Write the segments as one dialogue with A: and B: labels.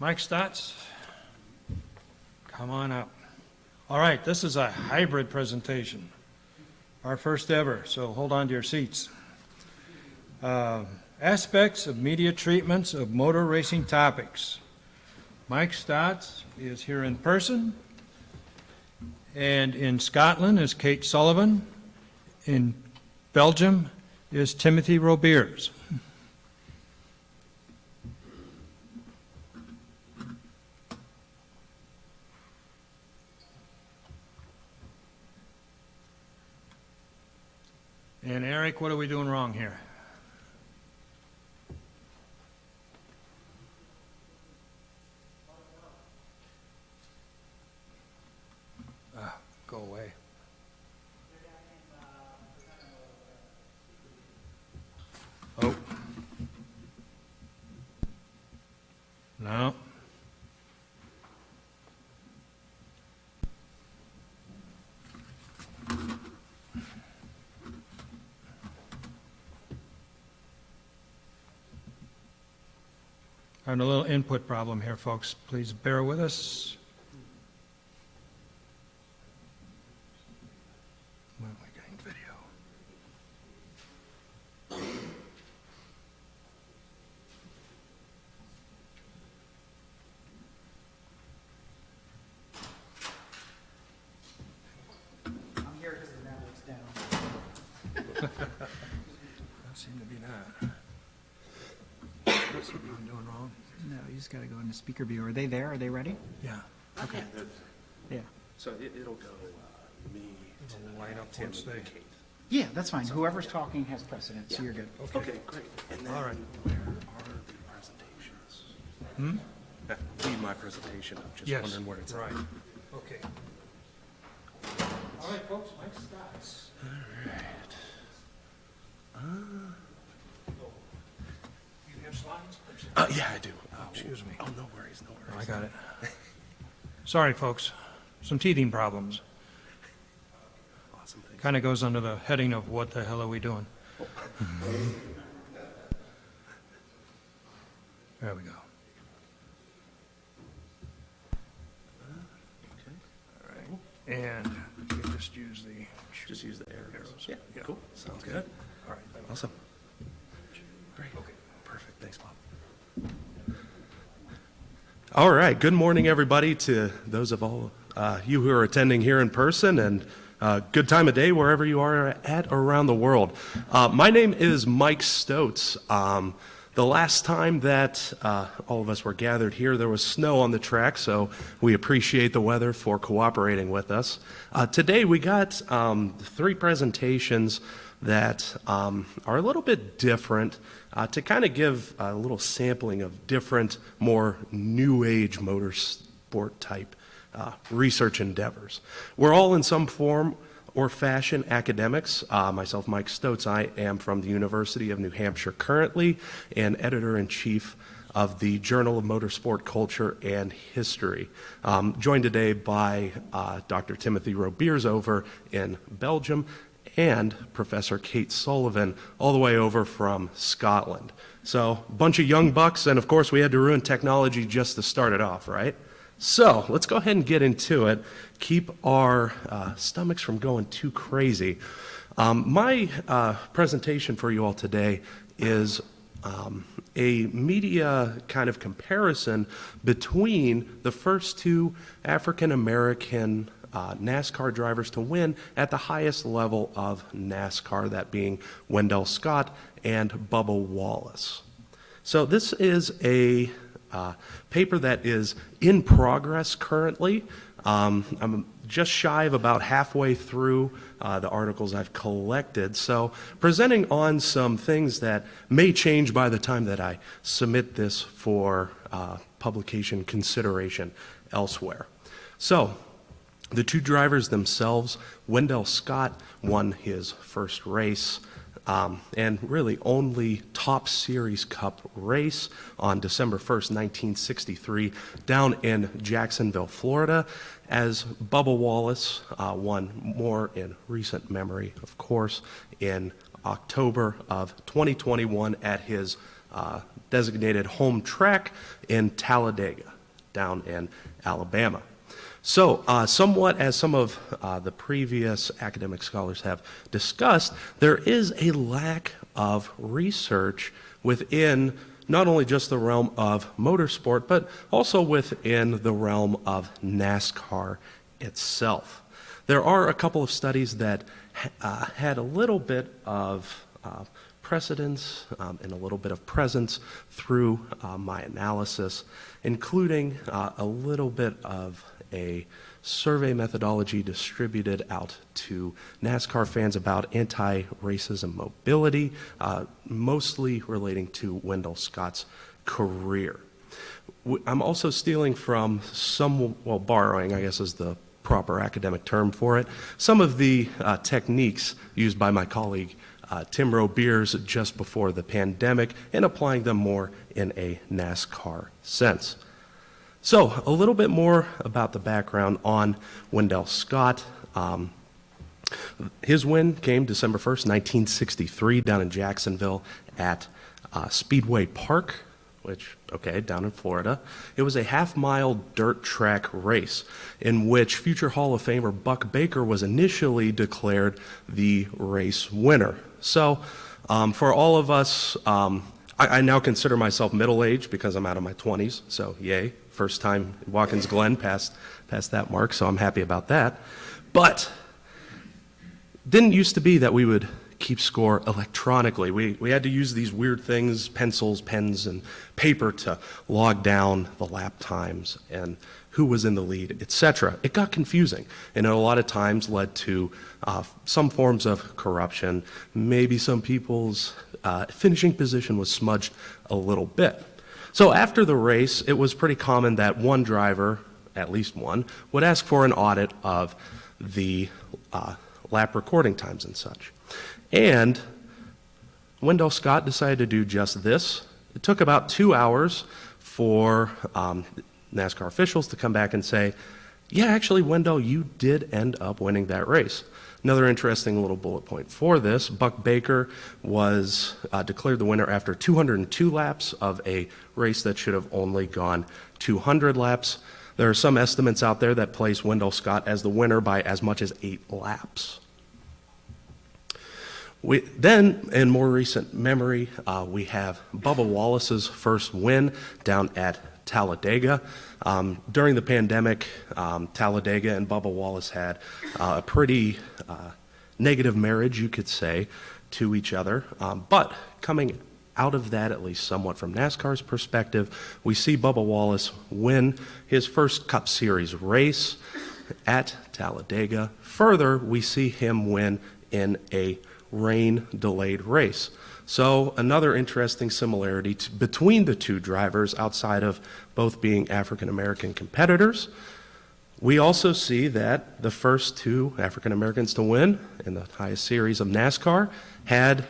A: Mike Stocz, come on up. All right, this is a hybrid presentation, our first ever, so hold on to your seats. Aspects of media treatments of motor racing topics. Mike Stocz is here in person, and in Scotland is Kate Sullivan. In Belgium is Timothy Robeers. And Eric, what are we doing wrong here? Go away. Oh. No. Having a little input problem here, folks. Please bear with us. When am I getting video?
B: I'm here because the network's down.
A: That seemed to be that. What's it doing wrong?
B: No, you just got to go into speaker view. Are they there? Are they ready?
A: Yeah.
B: Okay. Yeah.
C: So it'll go me,
A: It'll light up
C: Tim,
A: once they-
C: and Kate.
B: Yeah, that's fine. Whoever's talking has precedence, so you're good.
C: Okay, great. And then
A: All right.
C: where are the presentations? Need my presentation. I'm just
A: Yes.
C: wondering where it's
A: Right.
C: at.
A: Okay. All right, folks. Mike Stocz. You have slides?
C: Yeah, I do.
A: Excuse me.
C: Oh, no worries, no
A: I
C: worries.
A: got it. Sorry, folks. Some teething problems.
C: Awesome, thanks.
A: Kind of goes under the heading of what the hell are we doing? There we go.
C: Okay.
A: All right. And you just use the
C: Just use the arrows.
A: Yeah.
C: Cool. Sounds good.
A: All right.
C: Awesome. Great. Okay. Perfect. Thanks, Bob. All right. Good morning, everybody, to those of all you who are attending here in person, and good time of day wherever you are at around the world. My name is Mike Stocz. The last time that all of us were gathered here, there was snow on the track, so we appreciate the weather for cooperating with us. Today we got 3 presentations that are a little bit different to kind of give a little sampling of different, more new age motorsport type research endeavors. We're all in some form or fashion academics. Myself, Mike Stocz, I am from the University of New Hampshire currently, and editor-in-chief of the Journal of Motorsport Culture and History. Joined today by Dr. Timothy Robeers over in Belgium, and Professor Kate Sullivan all the way over from Scotland. So a bunch of young bucks, and of course we had to ruin technology just to start it off, right? So let's go ahead and get into it. Keep our stomachs from going too crazy. My presentation for you all today is a media kind of comparison between the first 2 African American NASCAR drivers to win at the highest level of NASCAR, that being Wendell Scott and Bubba Wallace. So this is a paper that is in progress currently. I'm just shy of about halfway through the articles I've collected, so presenting on some things that may change by the time that I submit this for publication consideration elsewhere. So the 2 drivers themselves, Wendell Scott won his first race and really only top series cup race on December 1st, 1963, down in Jacksonville, Florida, as Bubba Wallace won more in recent memory, of course, in October of 2021 at his designated home track in Talladega, down in Alabama. So, somewhat as some of the previous academic scholars have discussed, there is a lack of research within not only just the realm of motorsport, but also within the realm of NASCAR itself. There are a couple of studies that had a little bit of precedence and a little bit of presence through my analysis, including a little bit of a survey methodology distributed out to NASCAR fans about anti-racism mobility, mostly relating to Wendell Scott's career. I'm also stealing from borrowing, I guess is the proper academic term for it, some of the techniques used by my colleague Tim Robeers just before the pandemic and applying them more in a NASCAR sense. So, a little bit more about the background on Wendell Scott. His win came December 1st, 1963, down in Jacksonville at Speedway Park, down in Florida. It was a half-mile dirt track race in which future Hall of Famer Buck Baker was initially declared the race winner. So, for all of us, I now consider myself middle-aged because I'm out of my 20s, so yay. First time Watkins Glen passed that mark, so I'm happy about that. But didn't used to be that we would keep score electronically. We had to use these weird things, pencils, pens, and paper to log down the lap times and who was in the lead, etc. It got confusing, and it a lot of times led to some forms of corruption. Maybe some people's finishing position was smudged a little bit. So after the race, it was pretty common that one driver, at least one, would ask for an audit of the lap recording times and such. And Wendell Scott decided to do just this. It took about 2 hours for NASCAR officials to come back and say, yeah, actually, Wendell, you did end up winning that race. Another interesting little bullet point for this, Buck Baker was declared the winner after 202 laps of a race that should have only gone 200 laps. There are some estimates out there that place Wendell Scott as the winner by as much as 8 laps. Then, in more recent memory, we have Bubba Wallace's first win down at Talladega. During the pandemic, Talladega and Bubba Wallace had a pretty negative marriage, you could say, to each other. But coming out of that, at least somewhat from NASCAR's perspective, we see Bubba Wallace win his first Cup Series race at Talladega. Further, we see him win in a rain-delayed race. So another interesting similarity between the two drivers outside of both being African-American competitors. We also see that the first two African-Americans to win in the highest series of NASCAR had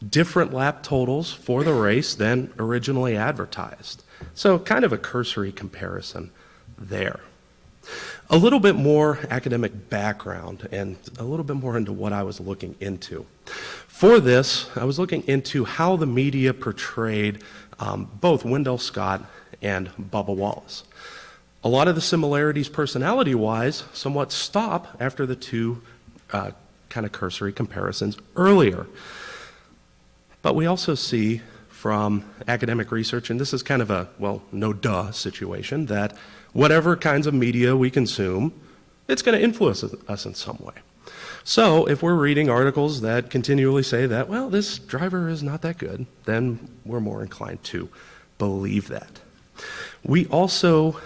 C: different lap totals for the race than originally advertised. So kind of a cursory comparison there. A little bit more academic background and a little bit more into what I was looking into. For this, I was looking into how the media portrayed both Wendell Scott and Bubba Wallace. A lot of the similarities personality-wise somewhat stop after the two kind of cursory comparisons earlier. But we also see from academic research, and this is kind of a, well, no-duh situation, that whatever kinds of media we consume, it's going to influence us in some way. So if we're reading articles that continually say that, well, this driver is not that good, then we're more inclined to believe that. We also,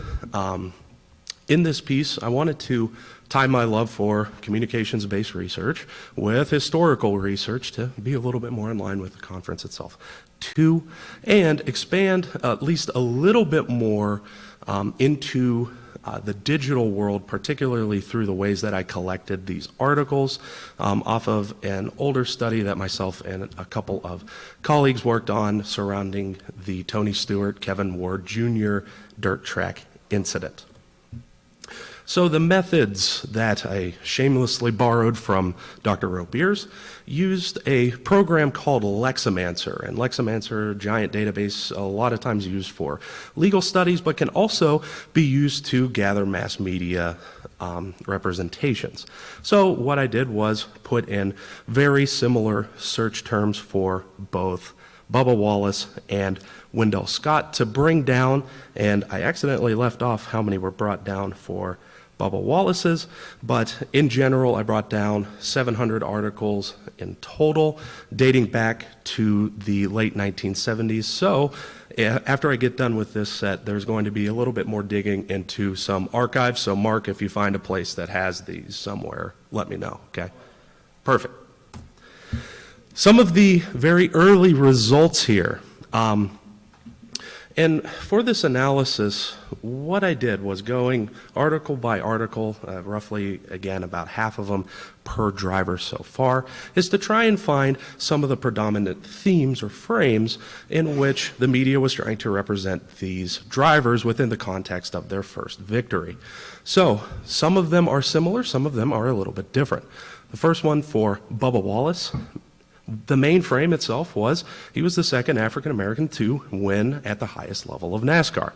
C: in this piece, I wanted to tie my love for communications-based research with historical research to be a little bit more in line with the conference itself, too, and expand at least a little bit more into the digital world, particularly through the ways that I collected these articles off of an older study that myself and a couple of colleagues worked on surrounding the Tony Stewart, Kevin Ward Jr. dirt track incident. So the methods that I shamelessly borrowed from Dr. Robeers used a program called Lexamancer. And Lexamancer, giant database, a lot of times used for legal studies, but can also be used to gather mass media representations. So what I did was put in very similar search terms for both Bubba Wallace and Wendell Scott to bring down, and I accidentally left off how many were brought down for Bubba Wallace's, but in general I brought down 700 articles in total dating back to the late 1970s. So after I get done with this set, there's going to be a little bit more digging into some archives. So Mark, if you find a place that has these somewhere, let me know, okay? Perfect. Some of the very early results here. And for this analysis, what I did was going article by article, roughly, again, about half of them per driver so far, is to try and find some of the predominant themes or frames in which the media was trying to represent these drivers within the context of their first victory. So some of them are similar, some of them are a little bit different. The first one for Bubba Wallace. The main frame itself was he was the second African American to win at the highest level of NASCAR.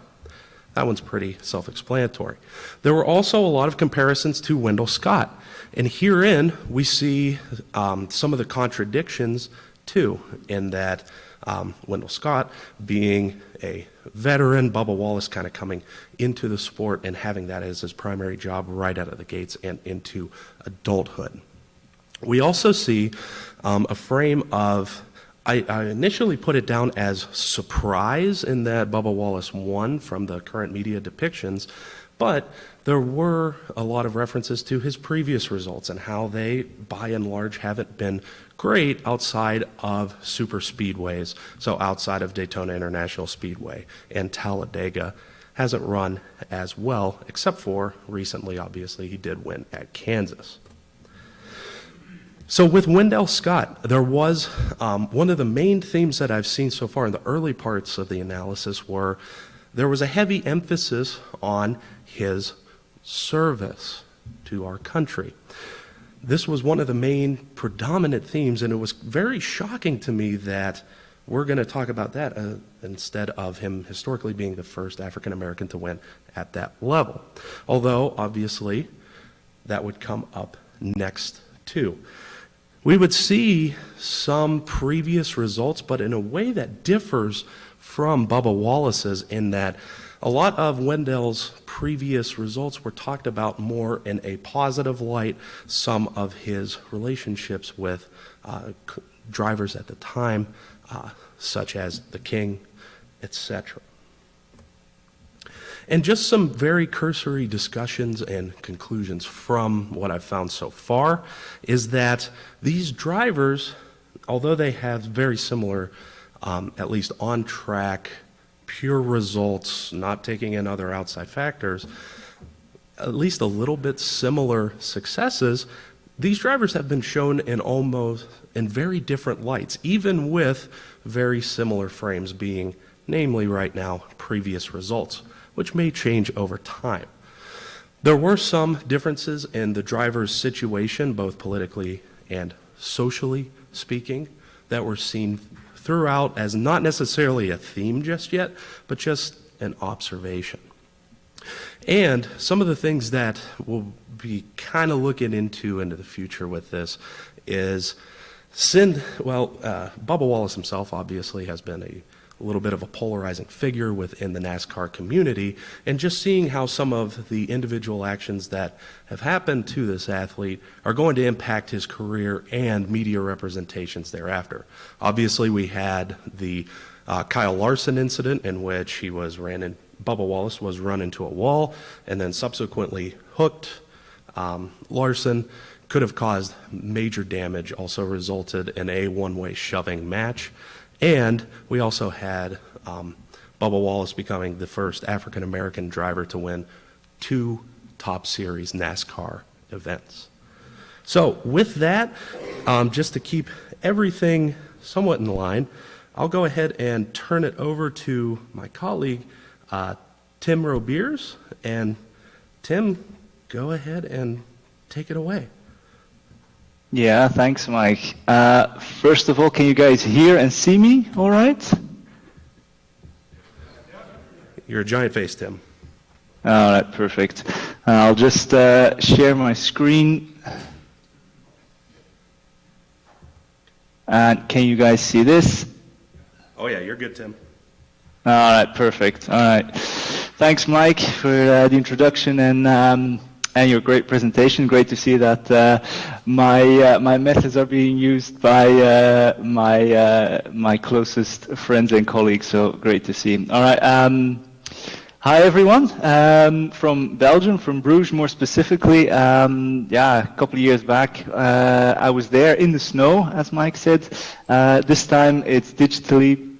C: That one's pretty self-explanatory. There were also a lot of comparisons to Wendell Scott, and herein we see some of the contradictions too, in that Wendell Scott being a veteran, Bubba Wallace kind of coming into the sport and having that as his primary job right out of the gates and into adulthood. We also see a frame of, I initially put it down as surprise in that Bubba Wallace won from the current media depictions, but there were a lot of references to his previous results and how they, by and large, haven't been great outside of super speedways, so outside of Daytona International Speedway, and Talladega hasn't run as well, except for recently, obviously, he did win at Kansas. So with Wendell Scott, there was one of the main themes that I've seen so far in the early parts of the analysis were there was a heavy emphasis on his service to our country. This was one of the main predominant themes, and it was very shocking to me that we're going to talk about that instead of him historically being the first African American to win at that level. Although, obviously, that would come up next too. We would see some previous results, but in a way that differs from Bubba Wallace's, in that a lot of Wendell's previous results were talked about more in a positive light, some of his relationships with drivers at the time, such as the King, etc. And just some very cursory discussions and conclusions from what I've found so far is that these drivers, although they have very similar, at least on-track, pure results, not taking in other outside factors, at least a little bit similar successes, these drivers have been shown in very different lights, even with very similar frames being, namely right now, previous results, which may change over time. There were some differences in the driver's situation, both politically and socially speaking, that were seen throughout as not necessarily a theme just yet, but just an observation. And some of the things that we'll be kind of looking into the future with this is, Bubba Wallace himself obviously has been a little bit of a polarizing figure within the NASCAR community, and just seeing how some of the individual actions that have happened to this athlete are going to impact his career and media representations thereafter. Obviously, we had the Kyle Larson incident in which Bubba Wallace was run into a wall and then subsequently hooked. Larson could have caused major damage, also resulted in a one-way shoving match. And we also had Bubba Wallace becoming the first African-American driver to win 2 Top Series NASCAR events. So with that, just to keep everything somewhat in line, I'll go ahead and turn it over to my colleague, Tim Robeers. And Tim, go ahead and take it away.
D: Yeah, thanks, Mike. First of all, can you guys hear and see me all right?
C: You're a giant face, Tim.
D: All right, perfect. I'll just share my screen. And can you guys see this?
C: Oh yeah, you're good, Tim.
D: All right, perfect. All right. Thanks, Mike, for the introduction and your great presentation. Great to see that my methods are being used by my closest friends and colleagues. So great to see. All right. Hi, everyone. From Belgium, from Bruges, more specifically. Yeah, a couple of years back, I was there in the snow, as Mike said. This time it's digitally.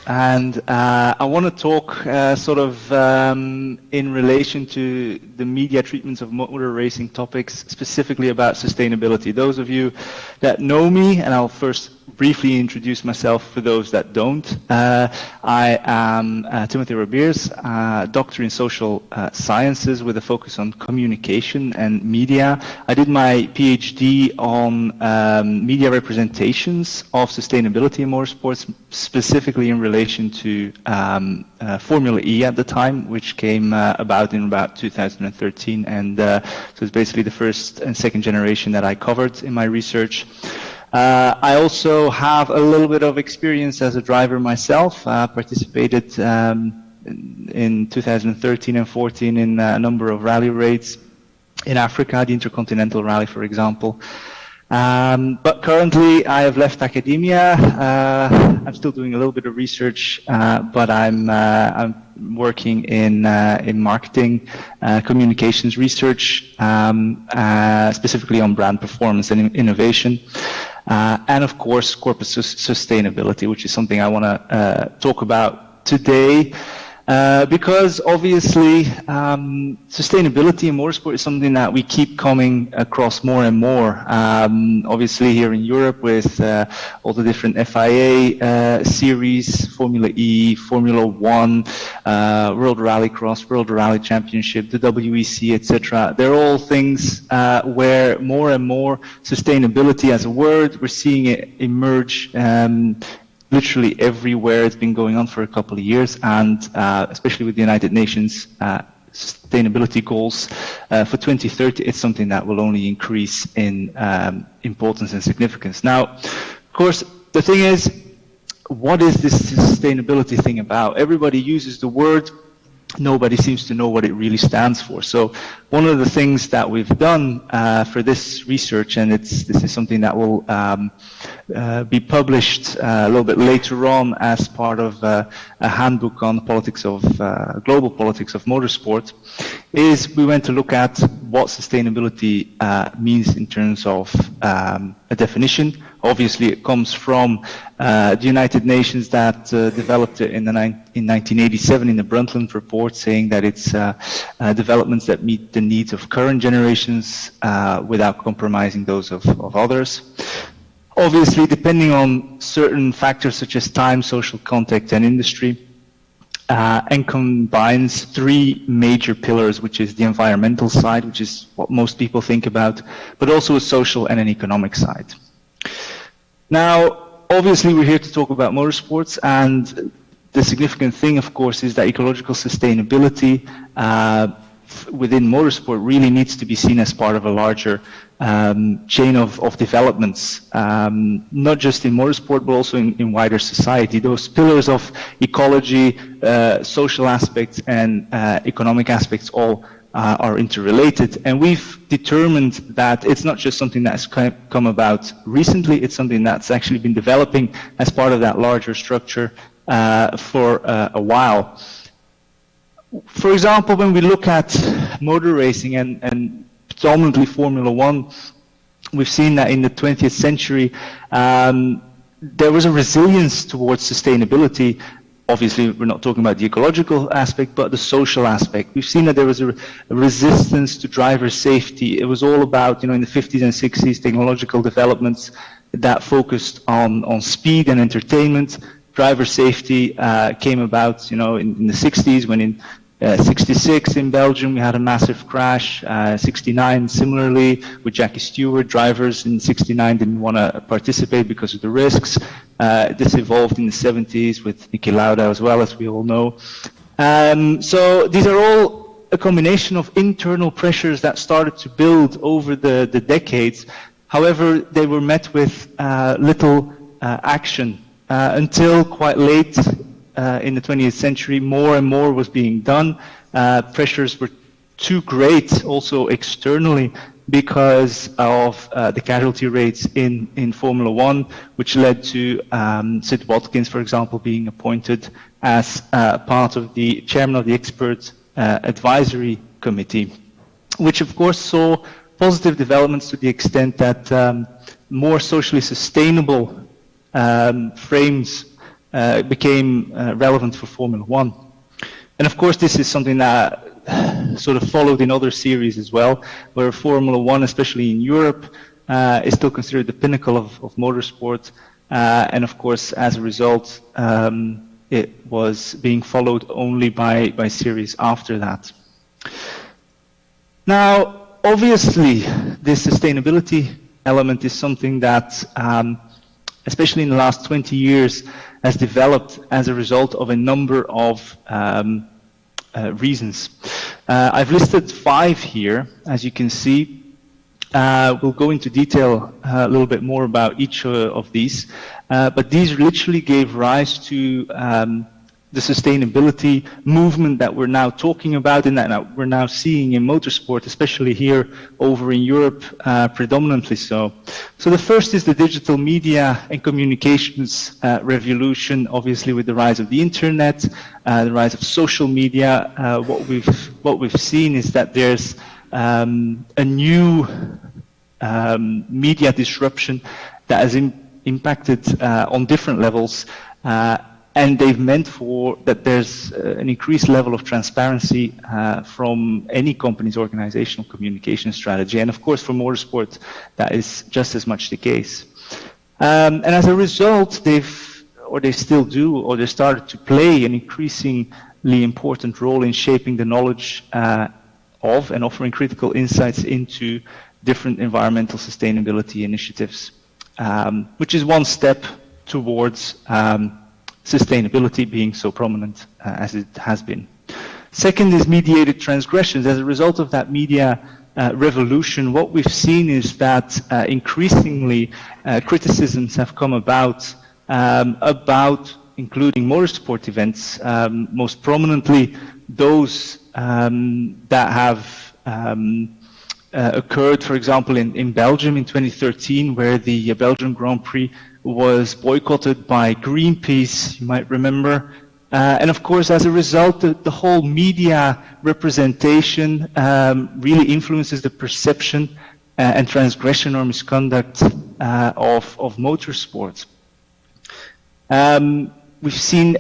D: And I want to talk sort of in relation to the media treatments of motor racing topics, specifically about sustainability. Those of you that know me, and I'll first briefly introduce myself for those that don't. I am Timothy Robeers, doctor in social sciences with a focus on communication and media. I did my PhD on media representations of sustainability in motorsports, specifically in relation to Formula E at the time, which came about in about 2013, and so it's basically the first and second generation that I covered in my research. I also have a little bit of experience as a driver myself. Participated in 2013 and 14 in a number of rally raids in Africa, the Intercontinental Rally, for example. But currently I have left academia. I'm still doing a little bit of research, but I'm working in marketing, communications research, specifically on brand performance and innovation. And of course, corporate sustainability, which is something I want to talk about today. Because obviously sustainability in motorsport is something that we keep coming across more and more. Obviously here in Europe with all the different FIA series, Formula E, Formula 1, World Rallycross, World Rally Championship, the WEC, etc. They're all things where more and more sustainability as a word, we're seeing it emerge literally everywhere. It's been going on for a couple of years, and especially with the United Nations sustainability goals for 2030, it's something that will only increase in importance and significance. Now, of course, the thing is, what is this sustainability thing about? Everybody uses the word. Nobody seems to know what it really stands for. So one of the things that we've done for this research, and this is something that will be published a little bit later on as part of a handbook on the politics of global politics of motorsport, is we went to look at what sustainability means in terms of a definition. Obviously, it comes from the United Nations that developed it in 1987 in the Brundtland Report, saying that it's developments that meet the needs of current generations without compromising those of others. Obviously, depending on certain factors such as time, social context, and industry, and combines three major pillars, which is the environmental side, which is what most people think about, but also a social and an economic side. Now, obviously, we're here to talk about motorsports, and the significant thing, of course, is that ecological sustainability within motorsport really needs to be seen as part of a larger chain of developments, not just in motorsport, but also in wider society. Those pillars of ecology, social aspects, and economic aspects all are interrelated, and we've determined that it's not just something that's come about recently, it's something that's actually been developing as part of that larger structure for a while. For example, when we look at motor racing and predominantly Formula 1, we've seen that in the 20th century there was a resilience towards sustainability. Obviously, we're not talking about the ecological aspect, but the social aspect. We've seen that there was a resistance to driver safety. It was all about, in the 50s and 60s, technological developments that focused on speed and entertainment. Driver safety came about, in the 60s when in '66 in Belgium, we had a massive crash. '69 similarly with Jackie Stewart. Drivers in '69 didn't want to participate because of the risks. This evolved in the '70s with Niki Lauda as well, as we all know. So these are all a combination of internal pressures that started to build over the decades. However, they were met with little action until quite late in the 20th century. More and more was being done. Pressures were too great also externally because of the casualty rates in Formula One, which led to Sid Watkins, for example, being appointed as part of the chairman of the expert advisory committee, which of course saw positive developments to the extent that more socially sustainable frames became relevant for Formula One. And of course this is something that sort of followed in other series as well, where Formula One, especially in Europe, is still considered the pinnacle of motorsport. And of course, as a result, it was being followed only by series after that. Now, obviously, this sustainability element is something that, especially in the last 20 years, has developed as a result of a number of reasons. I've listed 5 here, as you can see. We'll go into detail a little bit more about each of these, but these literally gave rise to the sustainability movement that we're now talking about and that we're now seeing in motorsport, especially here over in Europe, predominantly so. So the first is the digital media and communications revolution, obviously with the rise of the internet, the rise of social media. What we've seen is that there's a new media disruption that has impacted on different levels, and they've meant that there's an increased level of transparency from any company's organizational communication strategy. And of course, for motorsport, that is just as much the case. And as a result, they still do, or they started to play an increasingly important role in shaping the knowledge of and offering critical insights into different environmental sustainability initiatives, which is one step towards sustainability being so prominent as it has been. Second is mediated transgressions. As a result of that media revolution, what we've seen is that increasingly criticisms have come about including motorsport events, most prominently those that have occurred, for example, in Belgium in 2013, where the Belgian Grand Prix was boycotted by Greenpeace, you might remember. And of course, as a result, the whole media representation really influences the perception and transgression or misconduct of motorsport. We've seen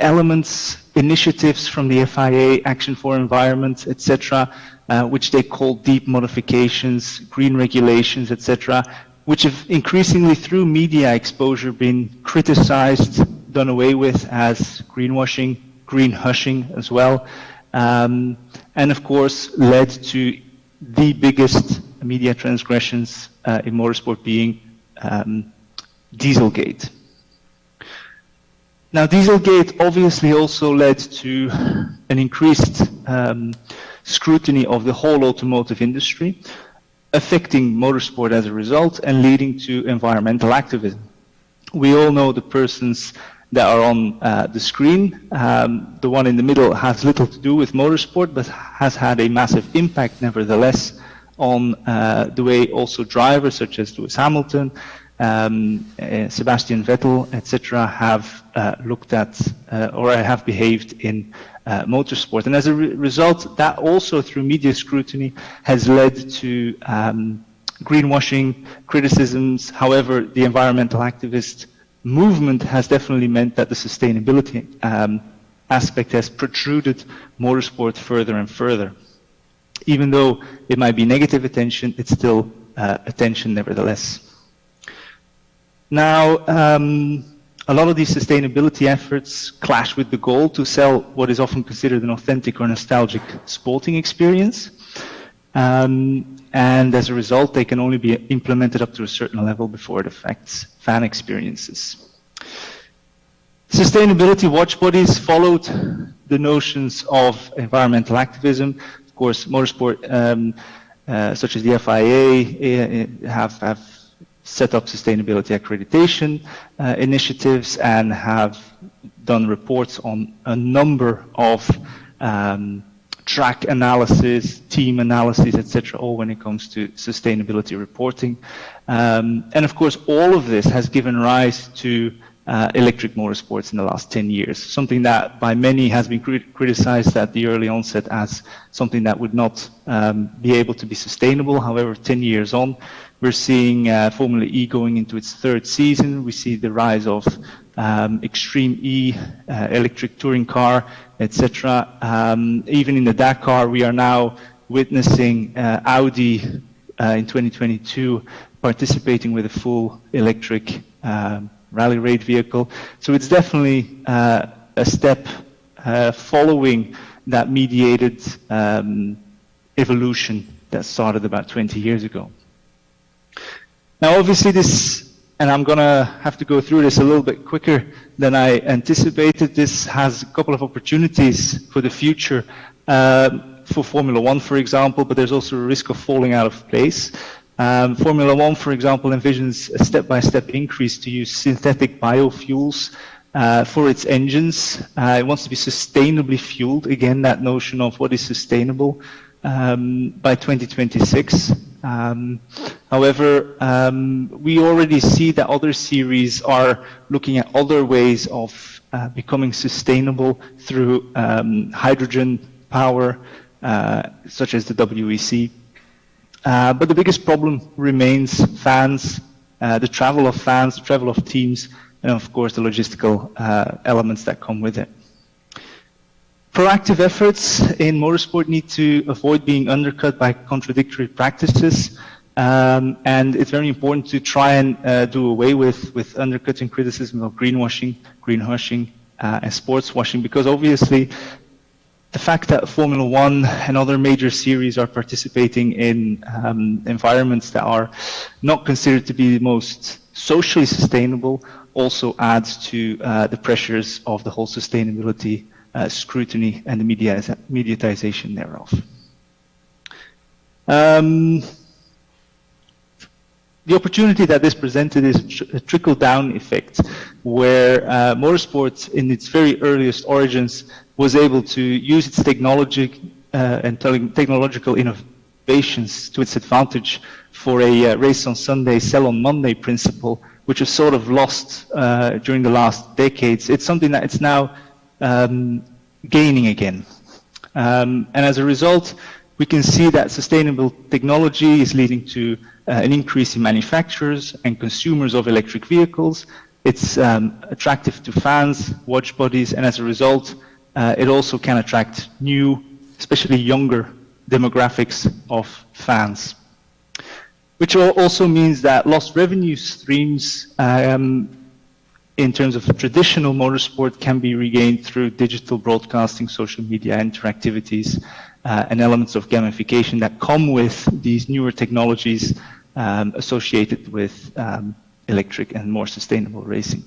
D: initiatives from the FIA, Action for Environment, etc., which they call deep modifications, green regulations, etc., which have increasingly through media exposure been criticized, done away with as greenwashing, green hushing as well, and of course led to the biggest media transgressions in motorsport being Dieselgate. Now, Dieselgate obviously also led to an increased scrutiny of the whole automotive industry, affecting motorsport as a result and leading to environmental activism. We all know the persons that are on the screen. The one in the middle has little to do with motorsport, but has had a massive impact nevertheless on the way also drivers such as Lewis Hamilton, Sebastian Vettel, etc., have looked at or have behaved in motorsport. And as a result, that also through media scrutiny has led to greenwashing, criticisms. However, the environmental activist movement has definitely meant that the sustainability aspect has protruded motorsport further and further. Even though it might be negative attention, it's still attention nevertheless. Now, a lot of these sustainability efforts clash with the goal to sell what is often considered an authentic or nostalgic sporting experience. And as a result, they can only be implemented up to a certain level before it affects fan experiences. Sustainability watch bodies followed the notions of environmental activism. Of course, motorsport, such as the FIA, have set up sustainability accreditation initiatives and have done reports on a number of track analysis, team analysis, etc., all when it comes to sustainability reporting. And of course, all of this has given rise to electric motorsports in the last 10 years, something that by many has been criticized at the early onset as something that would not be able to be sustainable. However, 10 years on, we're seeing Formula E going into its third season. We see the rise of Extreme E, electric touring car, etc. Even in the Dakar, we are now witnessing Audi in 2022 participating with a full electric rally raid vehicle. So it's definitely a step following that mediated evolution that started about 20 years ago. Now obviously this, and I'm gonna have to go through this a little bit quicker than I anticipated, this has a couple of opportunities for the future for Formula One, for example, but there's also a risk of falling out of place. Formula One, for example, envisions a step-by-step increase to use synthetic biofuels for its engines. It wants to be sustainably fueled, again, that notion of what is sustainable, by 2026. However, we already see that other series are looking at other ways of becoming sustainable through hydrogen power, such as the WEC. But the biggest problem remains fans, the travel of fans, the travel of teams, and of course the logistical elements that come with it. Proactive efforts in motorsport need to avoid being undercut by contradictory practices, and it's very important to try and do away with undercutting criticism of greenwashing, and sports washing, because obviously the fact that Formula One and other major series are participating in environments that are not considered to be the most socially sustainable also adds to the pressures of the whole sustainability scrutiny and the mediatization thereof. The opportunity that this presented is a trickle-down effect, where motorsport in its very earliest origins was able to use its technology and technological innovations to its advantage for a race on Sunday, sell on Monday principle, which was sort of lost during the last decades. It's something that it's now gaining again. And as a result, we can see that sustainable technology is leading to an increase in manufacturers and consumers of electric vehicles. It's attractive to fans, watch bodies, and as a result, it also can attract new, especially younger demographics of fans. Which also means that lost revenue streams in terms of traditional motorsport can be regained through digital broadcasting, social media interactivities, and elements of gamification that come with these newer technologies associated with electric and more sustainable racing.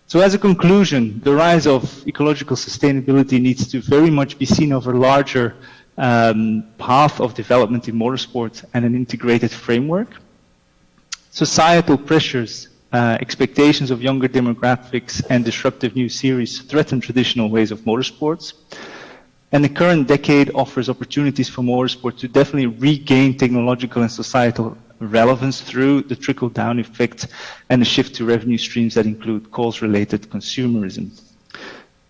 D: So as a conclusion, the rise of ecological sustainability needs to very much be seen over a larger path of development in motorsport and an integrated framework. Societal pressures, expectations of younger demographics and disruptive new series threaten traditional ways of motorsports. And the current decade offers opportunities for motorsport to definitely regain technological and societal relevance through the trickle-down effect and the shift to revenue streams that include cause-related consumerism.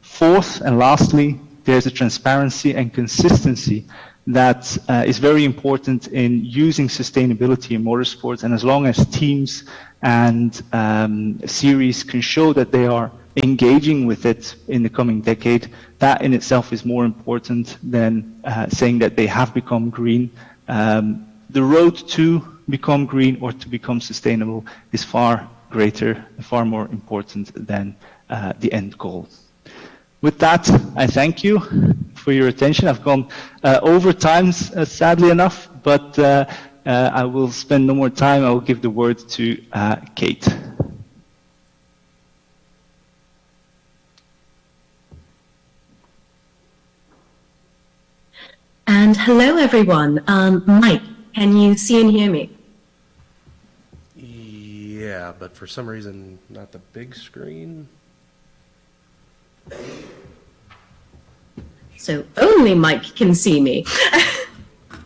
D: Fourth and lastly, there's a transparency and consistency that is very important in using sustainability in motorsports, and as long as teams and series can show that they are engaging with it in the coming decade, that in itself is more important than saying that they have become green. The road to become green or to become sustainable is far greater, far more important than the end goal. With that, I thank you for your attention. I've gone over time, sadly enough, but I will spend no more time. I will give the word to Kate.
E: And hello, everyone. Mike, can you see and hear me?
C: Yeah, but for some reason, not the big screen.
E: So only Mike can see me.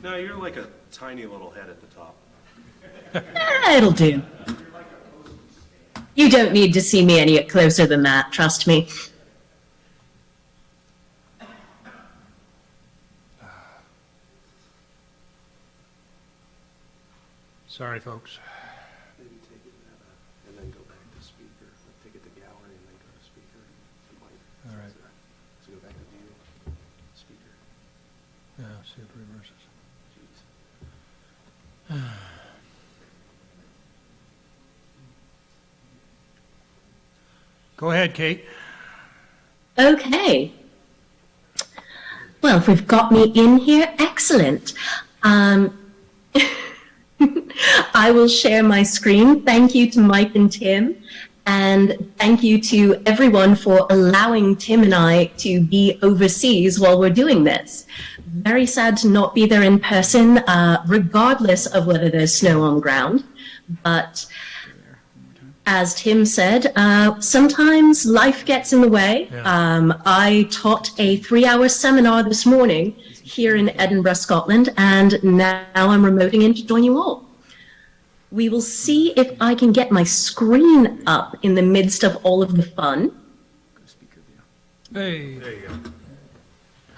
C: No, you're like a tiny little head at the top.
E: It'll do. You don't need to see me any closer than that, trust me.
A: Sorry, folks.
C: Maybe take it and then go back to speaker. Take it to gallery and then go to speaker.
A: All right.
C: So go back to view, speaker.
A: Yeah, see if it reverses. Go ahead, Kate.
E: Okay. Well, if we've got me in here, excellent. I will share my screen. Thank you to Mike and Tim, and thank you to everyone for allowing Tim and I to be overseas while we're doing this. Very sad to not be there in person, regardless of whether there's snow on the ground. But as Tim said, sometimes life gets in the way.
A: Yeah.
E: I taught a 3-hour seminar this morning here in Edinburgh, Scotland, and now I'm remoting in to join you all. We will see if I can get my screen up in the midst of all of the fun.
A: Hey.
C: There you go.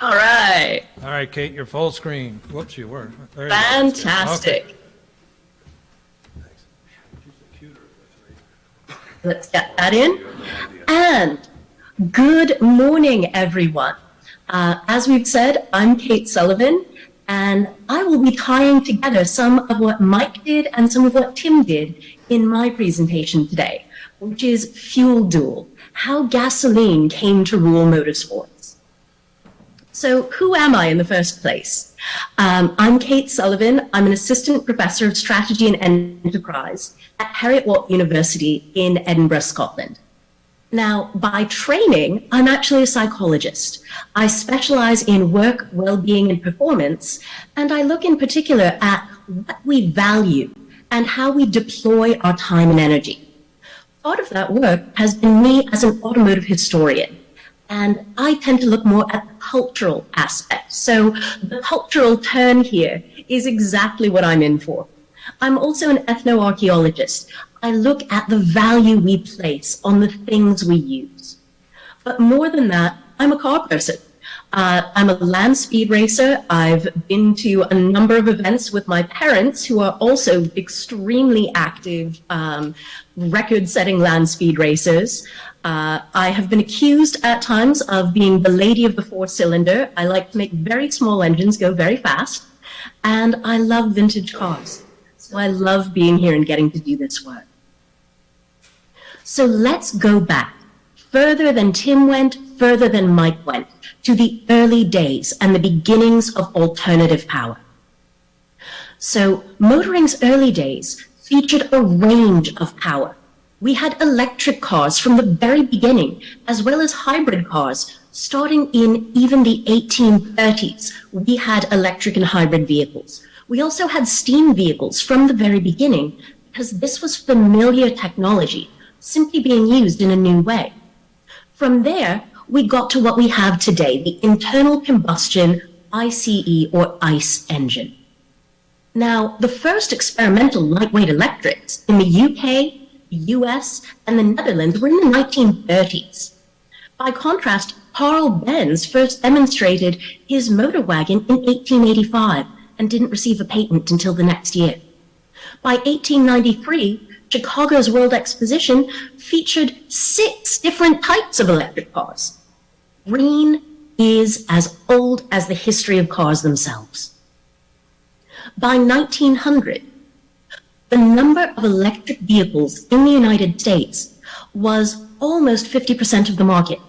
E: All right.
A: All right, Kate, you're full screen. Whoops, you were. There you go.
E: Fantastic. Let's get that in. And good morning, everyone. As we've said, I'm Kate Sullivan, and I will be tying together some of what Mike did and some of what Tim did in my presentation today, which is Fuel Duel, how gasoline came to rule motorsports. So who am I in the first place? I'm Kate Sullivan. I'm an assistant professor of strategy and enterprise at Heriot-Watt University in Edinburgh, Scotland. Now, by training, I'm actually a psychologist. I specialize in work, well-being, and performance, and I look in particular at what we value and how we deploy our time and energy. Part of that work has been me as an automotive historian, and I tend to look more at the cultural aspect. So the cultural turn here is exactly what I'm in for. I'm also an ethnoarchaeologist. I look at the value we place on the things we use. But more than that, I'm a car person. I'm a land speed racer. I've been to a number of events with my parents, who are also extremely active record-setting land speed racers. I have been accused at times of being the lady of the four-cylinder. I like to make very small engines go very fast. And I love vintage cars. So I love being here and getting to do this work. So let's go back, further than Tim went, further than Mike went, to the early days and the beginnings of alternative power. So motoring's early days featured a range of power. We had electric cars from the very beginning, as well as hybrid cars. Starting in even the 1830s, we had electric and hybrid vehicles. We also had steam vehicles from the very beginning, because this was familiar technology, simply being used in a new way. From there, we got to what we have today, the internal combustion ICE or ICE engine. Now, the first experimental lightweight electrics in the UK, US, and the Netherlands were in the 1930s. By contrast, Carl Benz first demonstrated his motor wagon in 1885 and didn't receive a patent until the next year. By 1893, Chicago's World Exposition featured 6 different types of electric cars. Green is as old as the history of cars themselves. By 1900, the number of electric vehicles in the United States was almost 50% of the market.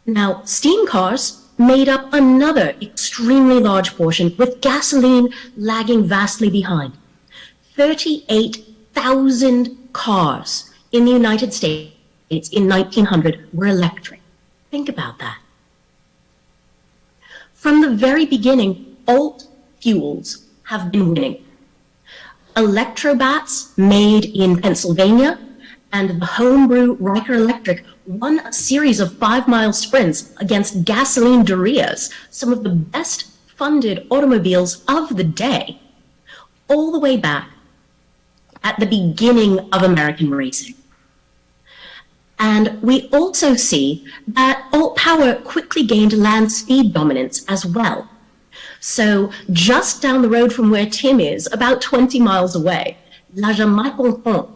E: Now, steam cars made up another extremely large portion, with gasoline lagging vastly behind. 38,000 cars in the United States in 1900 were electric. Think about that. From the very beginning, alt fuels have been winning. Electrobats made in Pennsylvania and the homebrew Riker Electric won a series of 5-mile sprints against gasoline Dorias, some of the best funded automobiles of the day, all the way back at the beginning of American racing. And we also see that alt power quickly gained land speed dominance as well. So just down the road from where Tim is, about 20 miles away, La Jamaïque,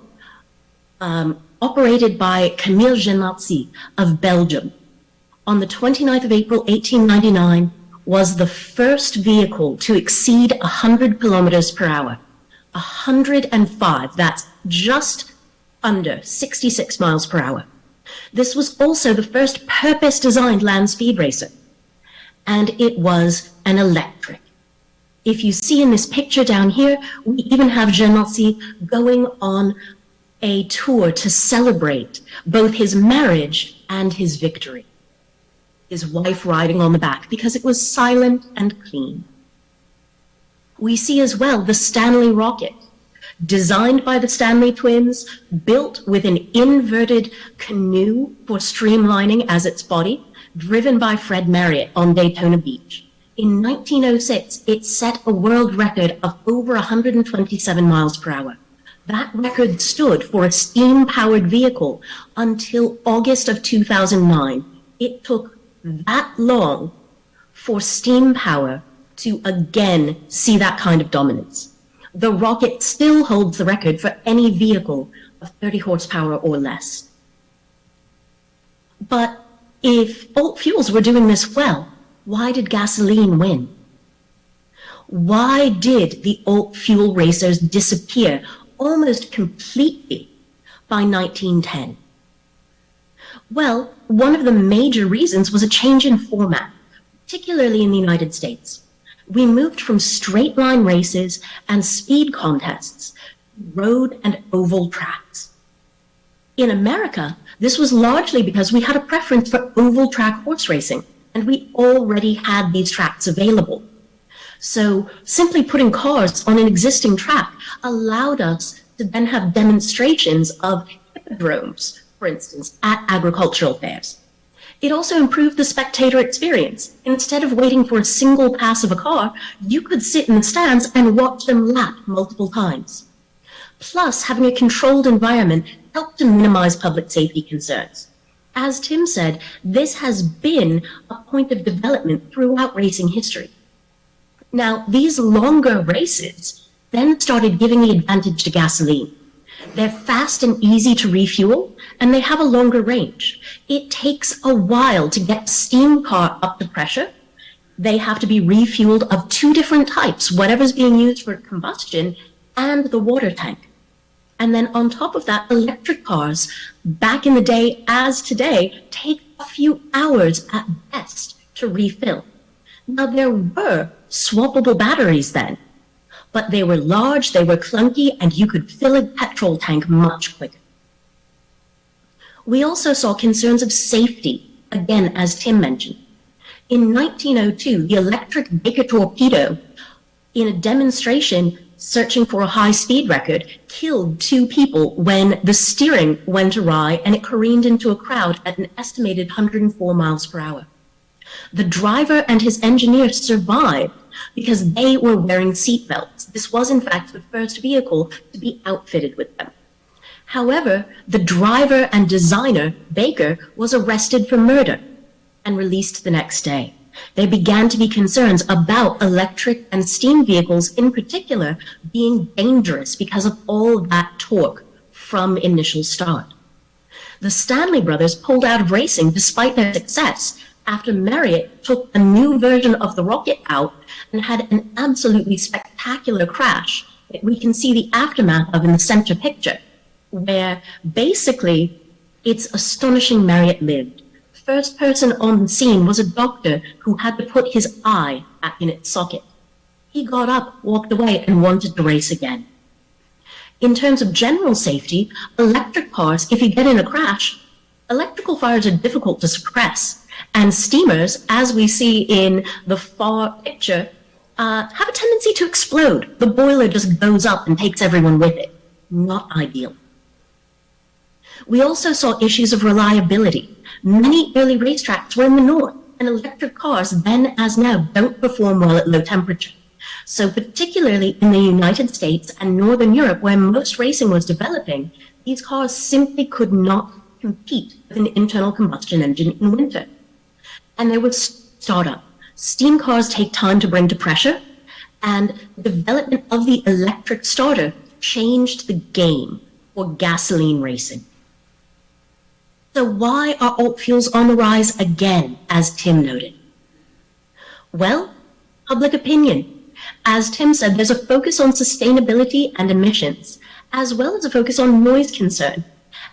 E: operated by Camille Genatzi of Belgium, on the 29th of April, 1899, was the first vehicle to exceed 100 kilometers per hour. 105, that's just under 66 miles per hour. This was also the first purpose-designed land speed racer, and it was an electric. If you see in this picture down here, we even have Genatzi going on a tour to celebrate both his marriage and his victory. His wife riding on the back, because it was silent and clean. We see as well the Stanley rocket, designed by the Stanley twins, built with an inverted canoe for streamlining as its body, driven by Fred Marriott on Daytona Beach. In 1906, it set a world record of over 127 miles per hour. That record stood for a steam-powered vehicle until August of 2009. It took that long for steam power to again see that kind of dominance. The rocket still holds the record for any vehicle of 30 horsepower or less. But if alt fuels were doing this well, why did gasoline win? Why did the alt fuel racers disappear almost completely by 1910? Well, one of the major reasons was a change in format, particularly in the United States. We moved from straight line races and speed contests to road and oval tracks. In America, this was largely because we had a preference for oval track horse racing, and we already had these tracks available. So simply putting cars on an existing track allowed us to then have demonstrations of hippodromes, for instance, at agricultural fairs. It also improved the spectator experience. Instead of waiting for a single pass of a car, you could sit in the stands and watch them lap multiple times. Plus, having a controlled environment helped to minimize public safety concerns. As Tim said, this has been a point of development throughout racing history. Now, these longer races then started giving the advantage to gasoline. They're fast and easy to refuel, and they have a longer range. It takes a while to get a steam car up to pressure. They have to be refueled of 2 different types, whatever's being used for combustion and the water tank. And then on top of that, electric cars, back in the day as today, take a few hours at best to refill. Now, there were swappable batteries then, but they were large, they were clunky, and you could fill a petrol tank much quicker. We also saw concerns of safety, again, as Tim mentioned. In 1902, the electric Baker torpedo, in a demonstration searching for a high-speed record, killed 2 people when the steering went awry and it careened into a crowd at an estimated 104 miles per hour. The driver and his engineer survived because they were wearing seatbelts. This was, in fact, the first vehicle to be outfitted with them. However, the driver and designer, Baker, was arrested for murder and released the next day. There began to be concerns about electric and steam vehicles in particular being dangerous because of all that torque from initial start. The Stanley brothers pulled out of racing despite their success after Marriott took a new version of the rocket out and had an absolutely spectacular crash we can see the aftermath of in the center picture, where basically it's astonishing Marriott lived. First person on the scene was a doctor who had to put his eye back in its socket. He got up, walked away, and wanted to race again. In terms of general safety, electric cars, if you get in a crash, electrical fires are difficult to suppress, and steamers, as we see in the far picture, have a tendency to explode. The boiler just goes up and takes everyone with it. Not ideal. We also saw issues of reliability. Many early racetracks were in the north, and electric cars, then as now, don't perform well at low temperature. So particularly in the United States and Northern Europe, where most racing was developing, these cars simply could not compete with an internal combustion engine in winter. And there was startup. Steam cars take time to bring to pressure, and the development of the electric starter changed the game for gasoline racing. So why are alt fuels on the rise again, as Tim noted? Well, public opinion. As Tim said, there's a focus on sustainability and emissions, as well as a focus on noise concern.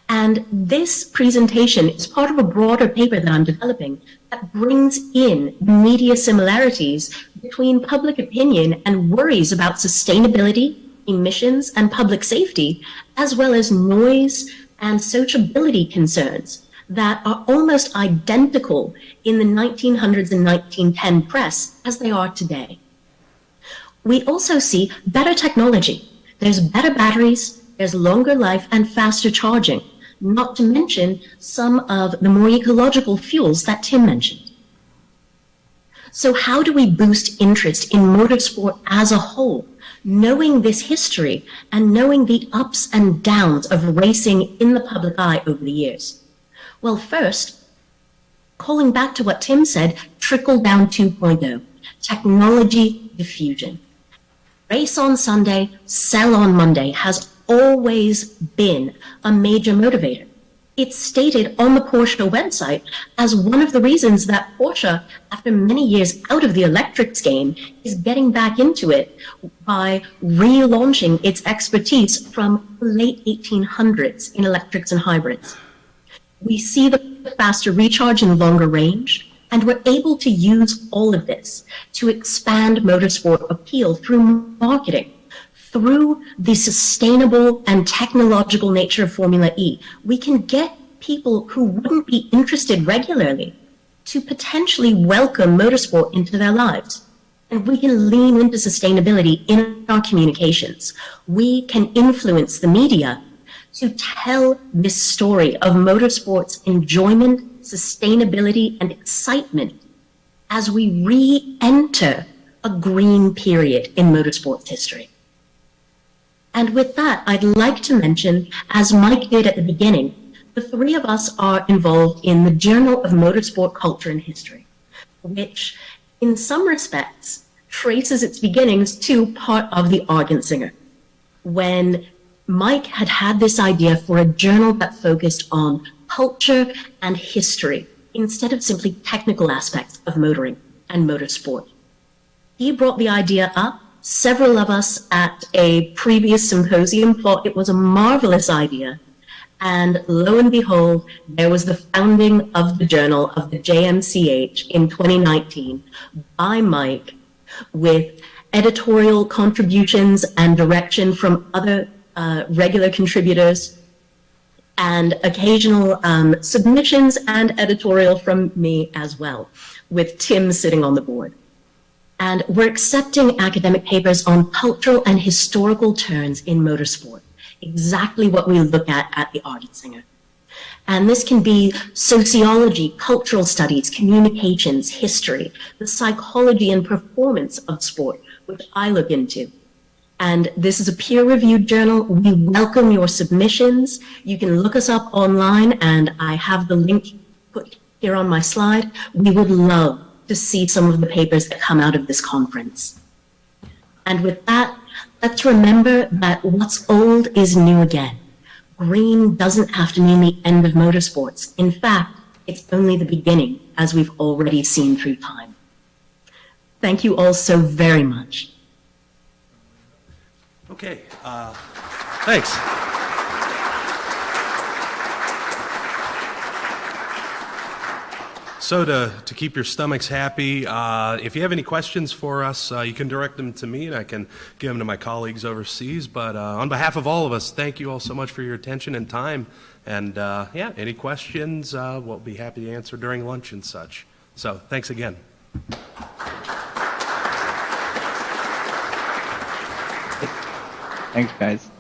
E: And this presentation is part of a broader paper that I'm developing that brings in media similarities between public opinion and worries about sustainability, emissions, and public safety, as well as noise and sociability concerns that are almost identical in the 1900s and 1910 press as they are today. We also see better technology. There's better batteries, there's longer life and faster charging, not to mention some of the more ecological fuels that Tim mentioned. So how do we boost interest in motorsport as a whole, knowing this history and knowing the ups and downs of racing in the public eye over the years? Well, first, calling back to what Tim said, trickle down 2.0, technology diffusion. Race on Sunday, sell on Monday has always been a major motivator. It's stated on the Porsche website as one of the reasons that Porsche, after many years out of the electrics game, is getting back into it by relaunching its expertise from the late 1800s in electrics and hybrids. We see the faster recharge and longer range, and we're able to use all of this to expand motorsport appeal through marketing, through the sustainable and technological nature of Formula E. We can get people who wouldn't be interested regularly to potentially welcome motorsport into their lives. And we can lean into sustainability in our communications. We can influence the media to tell this story of motorsport's enjoyment, sustainability, and excitement as we re-enter a green period in motorsports history. And with that, I'd like to mention, as Mike did at the beginning, the three of us are involved in the Journal of Motorsport Culture and History, which in some respects traces its beginnings to part of the Argent-Singer, when Mike had this idea for a journal that focused on culture and history instead of simply technical aspects of motoring and motorsport. He brought the idea up. Several of us at a previous symposium thought it was a marvelous idea. And lo and behold, there was the founding of the journal of the JMCH in 2019 by Mike, with editorial contributions and direction from other regular contributors, and occasional submissions and editorial from me as well, with Tim sitting on the board. And we're accepting academic papers on cultural and historical turns in motorsport, exactly what we look at the Argent-Singer. And this can be sociology, cultural studies, communications, history, the psychology and performance of sport, which I look into. And this is a peer-reviewed journal. We welcome your submissions. You can look us up online, and I have the link put here on my slide. We would love to see some of the papers that come out of this conference. And with that, let's remember that what's old is new again. Green doesn't have to mean the end of motorsports. In fact, it's only the beginning, as we've already seen through time. Thank you all so very much.
C: Okay, thanks. So to keep your stomachs happy, if you have any questions for us, you can direct them to me and I can give them to my colleagues overseas. But on behalf of all of us, thank you all so much for your attention and time. And yeah, any questions, we'll be happy to answer during lunch and such. So thanks again.
D: Thanks, guys.